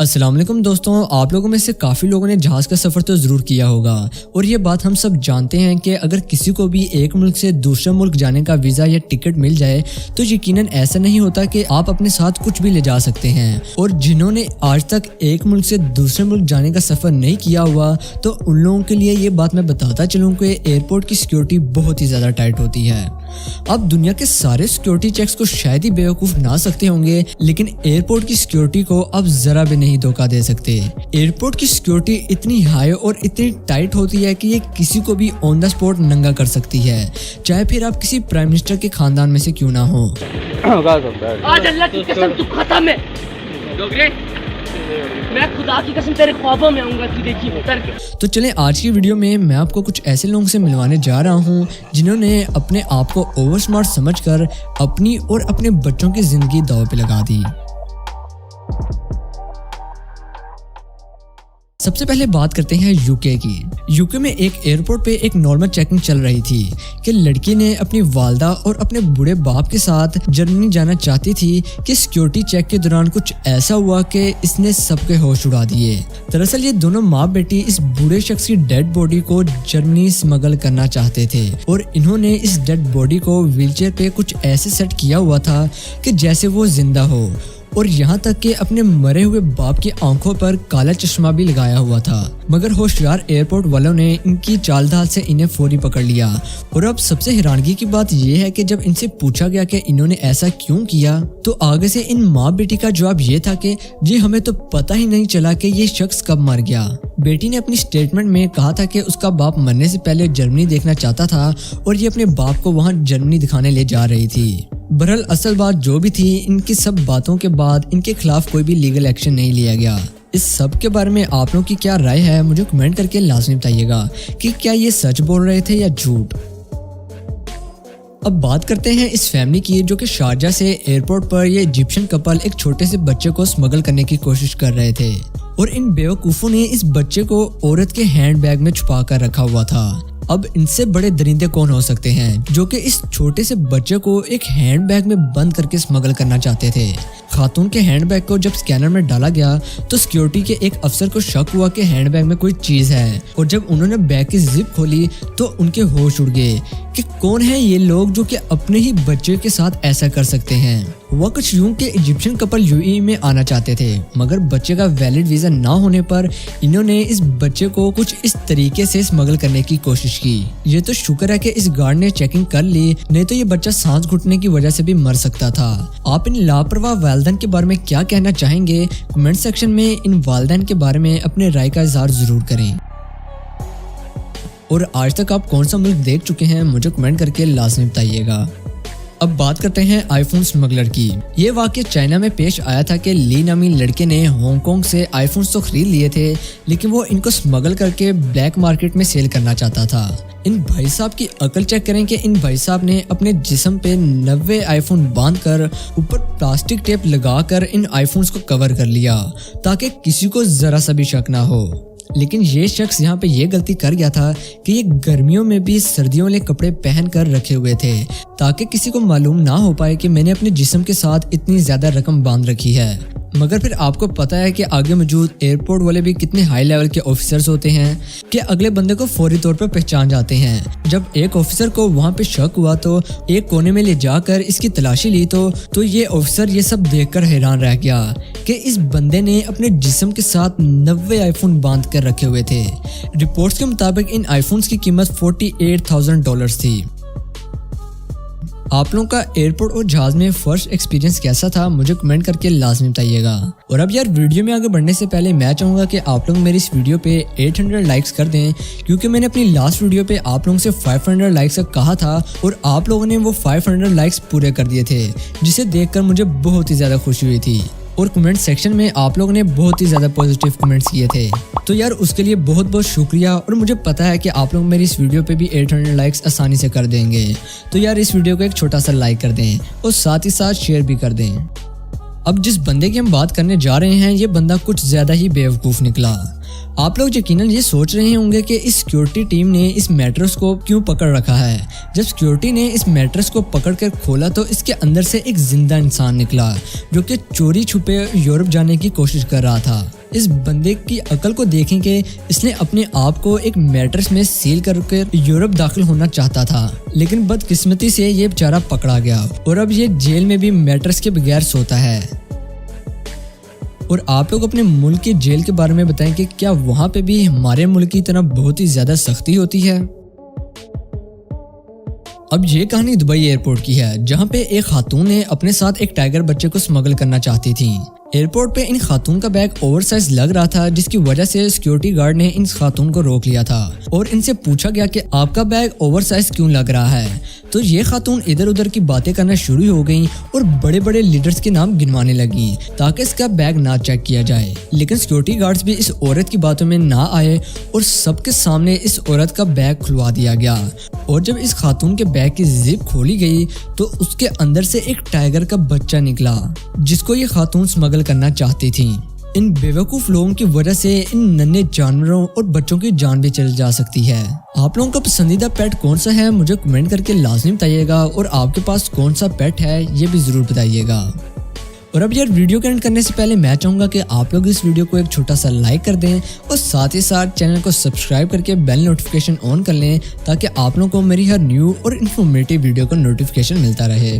अस्सलाम वालेकुम दोस्तों, आप लोगों में से काफ़ी लोगों ने जहाज़ का सफ़र तो ज़रूर किया होगा और ये बात हम सब जानते हैं कि अगर किसी को भी एक मुल्क से दूसरे मुल्क जाने का वीज़ा या टिकट मिल जाए तो यकीनन ऐसा नहीं होता कि आप अपने साथ कुछ भी ले जा सकते हैं। और जिन्होंने आज तक एक मुल्क से दूसरे मुल्क जाने का सफ़र नहीं किया हुआ तो उन लोगों के लिए ये बात मैं बताता चलूँ कि एयरपोर्ट की सिक्योरिटी बहुत ही ज़्यादा टाइट होती है। अब दुनिया के सारे सिक्योरिटी चेक्स को शायद ही बेवकूफ़ ना सकते होंगे, लेकिन एयरपोर्ट की सिक्योरिटी को अब ज़रा भी नहीं धोखा दे सकते। एयरपोर्ट की सिक्योरिटी इतनी हाई और इतनी टाइट होती है कि ये किसी को भी ऑन द स्पॉट नंगा कर सकती है, चाहे फिर आप किसी प्राइम मिनिस्टर के खानदान में से क्यों ना हो। आज अल्लाह की कसम तू खत्म है, मैं खुदा की कसम तेरे ख्वाबों में आऊंगा, तू देखी उतर के। तो चलें आज की वीडियो में मैं आपको कुछ ऐसे लोगों से मिलवाने जा रहा हूँ जिन्होंने अपने आप को ओवर स्मार्ट समझकर अपनी और अपने बच्चों की जिंदगी दांव पे लगा दी। सबसे पहले बात करते हैं यूके की। यूके में एक एयरपोर्ट पे एक नॉर्मल चेकिंग चल रही थी कि लड़की ने अपनी वालदा और अपने बूढ़े बाप के साथ जर्मनी जाना चाहती थी कि सिक्योरिटी चेक के दौरान कुछ ऐसा हुआ कि इसने सबके होश उड़ा दिए। दरअसल ये दोनों माँ बेटी इस बूढ़े शख्स की डेड बॉडी को जर्मनी स्मगल करना चाहते थे और इन्होंने इस डेड बॉडी को व्हीलचेयर पे कुछ ऐसे सेट किया हुआ था कि जैसे वो जिंदा हो, और यहाँ तक कि अपने मरे हुए बाप की आंखों पर काला चश्मा भी लगाया हुआ था। मगर होशियार एयरपोर्ट वालों ने इनकी चाल ढाल से इन्हें फौरी पकड़ लिया। और अब सबसे हैरानगी की बात यह है कि जब इनसे पूछा गया कि इन्होंने ऐसा क्यों किया तो आगे से इन माँ बेटी का जवाब ये था कि जी हमें तो पता ही नहीं चला कि ये शख्स कब मर गया। बेटी ने अपनी स्टेटमेंट में कहा था कि उसका बाप मरने से पहले जर्मनी देखना चाहता था और ये अपने बाप को वहाँ जर्मनी दिखाने ले जा रही थी। बहरहाल असल बात जो भी थी, इनकी सब बातों के बाद इनके खिलाफ कोई भी लीगल एक्शन नहीं लिया गया। इस सब के बारे में आप लोगों की क्या राय है मुझे कमेंट करके लाजमी बताइएगा कि क्या ये सच बोल रहे थे या झूठ। अब बात करते हैं इस फैमिली की जो कि शारजा से एयरपोर्ट पर ये इजिप्शियन कपल एक छोटे से बच्चे को स्मगल करने की कोशिश कर रहे थे और इन बेवकूफों ने इस बच्चे को औरत के हैंडबैग में छुपा कर रखा हुआ था। अब इनसे बड़े दरिंदे कौन हो सकते हैं जो कि इस छोटे से बच्चे को एक हैंडबैग में बंद करके स्मगल करना चाहते थे। खातून के हैंडबैग को जब स्कैनर में डाला गया तो सिक्योरिटी के एक अफसर को शक हुआ कि हैंडबैग में कोई चीज है, और जब उन्होंने बैग की जिप खोली तो उनके होश उड़ गए कि कौन है ये लोग जो कि अपने ही बच्चे के साथ ऐसा कर सकते हैं। वह कुछ यूं के इजिप्शियन कपल यूएई में आना चाहते थे, मगर बच्चे का वैलिड वीजा ना होने पर इन्होंने इस बच्चे को कुछ इस तरीके से स्मगल करने की कोशिश की। ये तो शुक्र है कि इस गार्ड ने चेकिंग कर ली, नहीं तो ये बच्चा सांस घुटने की वजह से भी मर सकता था। आप इन लापरवाह वालिदैन के बारे में क्या कहना चाहेंगे? कमेंट सेक्शन में इन वालिदैन के बारे में अपने राय का इजहार जरूर करें। और आज तक आप कौन सा मुल्क देख चुके हैं मुझे कमेंट करके लाजमी बताइएगा। अब बात करते हैं आईफोन स्मगलर की। ये वाकया चाइना में पेश आया था कि ली नामी लड़के ने हांगकांग से आईफोन्स तो खरीद लिए थे, लेकिन वो इनको स्मगल करके ब्लैक मार्केट में सेल करना चाहता था। इन भाई साहब की अकल चेक करें कि इन भाई साहब ने अपने जिस्म पे 90 आईफोन बांधकर ऊपर प्लास्टिक टेप लगाकर इन आईफोन्स को कवर कर लिया ताकि किसी को जरा सा भी शक ना हो। लेकिन ये शख्स यहाँ पे ये गलती कर गया था कि ये गर्मियों में भी सर्दियों वाले कपड़े पहन कर रखे हुए थे ताकि किसी को मालूम ना हो पाए कि मैंने अपने जिस्म के साथ इतनी ज्यादा रकम बांध रखी है। मगर फिर आपको पता है कि आगे मौजूद एयरपोर्ट वाले भी कितने हाई लेवल के ऑफिसर्स होते हैं कि अगले बंदे को फौरी तौर पर पहचान जाते हैं। जब एक ऑफिसर को वहाँ पे शक हुआ तो एक कोने में ले जाकर इसकी तलाशी ली तो ये ऑफिसर ये सब देखकर हैरान रह गया कि इस बंदे ने अपने जिस्म के साथ 90 आईफोन बांध कर रखे हुए थे। रिपोर्ट्स के मुताबिक इन आईफोन्स की कीमत $48,000 थी। आप लोगों का एयरपोर्ट और जहाज में फर्स्ट एक्सपीरियंस कैसा था मुझे कमेंट करके लाजमी बताइएगा। और अब यार वीडियो में आगे बढ़ने से पहले मैं चाहूंगा कि आप लोग मेरी इस वीडियो पे 800 लाइक्स कर दें, क्योंकि मैंने अपनी लास्ट वीडियो पे आप लोगों से 500 लाइक्स का कहा था और आप लोगों ने वो 500 लाइक्स पूरे कर दिए थे, जिसे देखकर मुझे बहुत ही ज्यादा खुशी हुई थी। और कमेंट सेक्शन में आप लोगों ने बहुत ही ज्यादा पॉजिटिव कमेंट्स किए थे, तो यार उसके लिए बहुत बहुत शुक्रिया। और मुझे पता है कि आप लोग मेरी इस वीडियो पे भी 800 लाइक्स आसानी से कर देंगे, तो यार इस वीडियो को एक छोटा सा लाइक कर दें और साथ ही साथ शेयर भी कर दें। अब जिस बंदे की हम बात करने जा रहे हैं ये बंदा कुछ ज्यादा ही बेवकूफ निकला। آپ لوگ یقیناً یہ سوچ رہے ہوں گے کہ اس سیکیورٹی ٹیم نے اس میٹرس کو کیوں پکڑ رکھا ہے۔ جب سیکیورٹی نے اس میٹرس کو پکڑ کر کھولا تو اس کے اندر سے ایک زندہ انسان نکلا جو کہ چوری چھپے یورپ جانے کی کوشش کر رہا تھا۔ اس بندے کی عقل کو دیکھیں کہ اس نے اپنے آپ کو ایک میٹرس میں سیل کر یورپ داخل ہونا چاہتا تھا، لیکن بدقسمتی سے یہ بیچارہ پکڑا گیا اور اب یہ جیل میں بھی میٹرس کے بغیر سوتا ہے۔ اور آپ لوگ اپنے ملک کے جیل کے بارے میں بتائیں کہ کیا وہاں پہ بھی ہمارے ملک کی طرح بہت ہی زیادہ سختی ہوتی ہے؟ اب یہ کہانی دبئی ایئرپورٹ کی ہے، جہاں پہ ایک خاتون نے اپنے ساتھ ایک ٹائیگر بچے کو سمگل کرنا چاہتی تھی۔ ایئرپورٹ پہ ان خاتون کا بیگ اوور سائز لگ رہا تھا، جس کی وجہ سے سیکیورٹی گارڈ نے ان خاتون کو روک لیا تھا اور ان سے پوچھا گیا کہ آپ کا بیگ اوور سائز کیوں لگ رہا ہے۔ تو یہ خاتون ادھر ادھر کی باتیں کرنا شروع ہو گئیں اور بڑے بڑے لیڈرز کے نام گنوانے لگیں تاکہ اس کا بیگ نہ چیک کیا جائے، لیکن سیکیورٹی گارڈز بھی اس عورت کی باتوں میں نہ آئے اور سب کے سامنے اس عورت کا بیگ کھلوا دیا گیا۔ اور جب اس خاتون کے بیگ کی زپ کھولی گئی تو اس کے اندر سے ایک ٹائیگر کا بچہ نکلا جس کو یہ خاتون سمگل کرنا چاہتی تھی۔ ان بیوقوف لوگوں کی وجہ سے ان ننھے جانوروں اور بچوں کی جان بھی چل جا سکتی ہے۔ آپ لوگوں کا پسندیدہ پیٹ کون سا ہے مجھے کمنٹ کر کے لازمی بتائیے گا، اور آپ کے پاس کون سا پیٹ ہے یہ بھی ضرور بتائیے گا۔ اور اب یار ویڈیو کو اینڈ کرنے سے پہلے میں چاہوں گا کہ آپ لوگ اس ویڈیو کو ایک چھوٹا سا لائک کر دیں اور ساتھ ہی ساتھ چینل کو سبسکرائب کر کے بیل نوٹیفیکیشن آن کر لیں تاکہ آپ لوگوں کو میری ہر نیو اور انفارمیٹیو ویڈیو کا نوٹیفیکیشن ملتا رہے۔